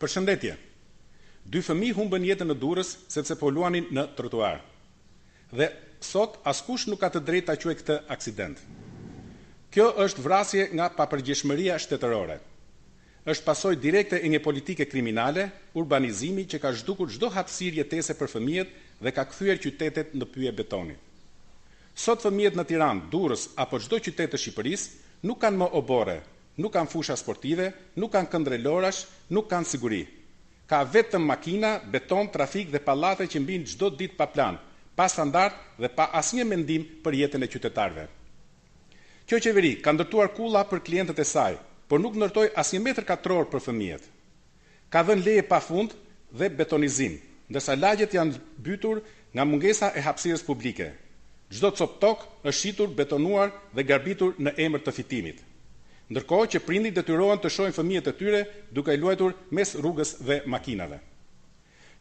Përshëndetje. 2 fëmijë humbën jetën në Durrës sepse po luanin në trotuar. Dhe sot askush nuk ka të drejtë ta quajë këtë aksident. Kjo është vrasje nga papërgjegjshmëria shtetërore. Është pasojë direkte e një politike kriminale, urbanizimi që ka zhdukur çdo hapësirë jetese për fëmijët dhe ka kthyer qytetet në pyje betoni. Sot fëmijët në Tiranë, Durrës apo çdo qytet të Shqipërisë nuk kanë më obore, nuk kanë fusha sportive, nuk kanë këndrelorash, nuk kanë siguri. Ka vetëm makina, beton, trafik dhe pallate që mbijnë çdo ditë pa plan, pa standard dhe pa asnjë mendim për jetën e qytetarëve. Kjo qeveri ka ndërtuar kulla për klientët e saj, por nuk ndërtoi asnjë metër katror për fëmijët. Ka dhënë leje pafund dhe betonizim, ndërsa lagjet janë mbytur nga mungesa e hapësirës publike. Çdo cop tokë është shitur, betonuar dhe garbitur në emër të fitimit. Ndërkohë që prindit detyrohen të shohin fëmijët e tyre duke luajtur mes rrugës dhe makinave.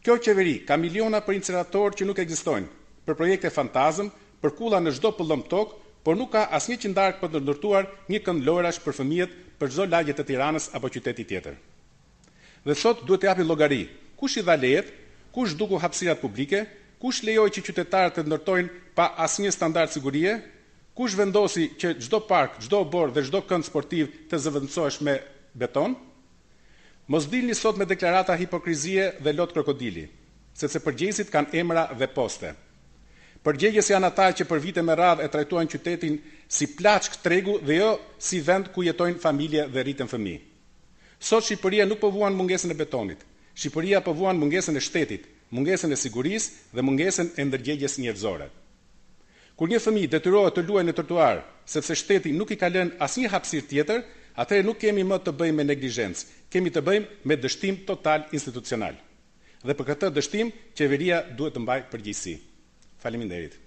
Kjo qeveri ka miliona për incineratorë që nuk ekzistojnë, për projekte fantazëm, për kulla në çdo pëllëm tokë, por nuk ka asnjë qindark për të ndërtuar një kënd lojrash për fëmijët për çdo lagje të Tiranës apo qyteti tjetër. Dhe sot duhet të japi llogari, kush i dha lejet, kush zhduku hapësirat publike, kush lejoi që qytetarët të ndërtojnë pa asnjë standard sigurie, kush vendosi që çdo park, çdo obor dhe çdo kënd sportiv të zëvendësohesh me beton? Mos dilni sot me deklarata hipokrizie dhe lot krokodili, sepse përgjegjësit kanë emra dhe poste. Përgjegjës janë ata që për vite me radhë e trajtuan qytetin si plaçk tregu dhe jo si vend ku jetojnë familje dhe rriten fëmijë. Sot Shqipëria nuk po vuan mungesën e betonit. Shqipëria po vuan mungesën e shtetit, mungesën e sigurisë dhe mungesën e ndërgjegjes njerëzore. Kur një fëmijë detyrohet të luajë në trotuar, sepse shteti nuk i ka lënë asnjë hapësirë tjetër, atëherë nuk kemi më të bëjmë me neglizhencë, kemi të bëjmë me dështim total institucional. Dhe për këtë dështim, qeveria duhet të mbajë përgjegjësi. Faleminderit.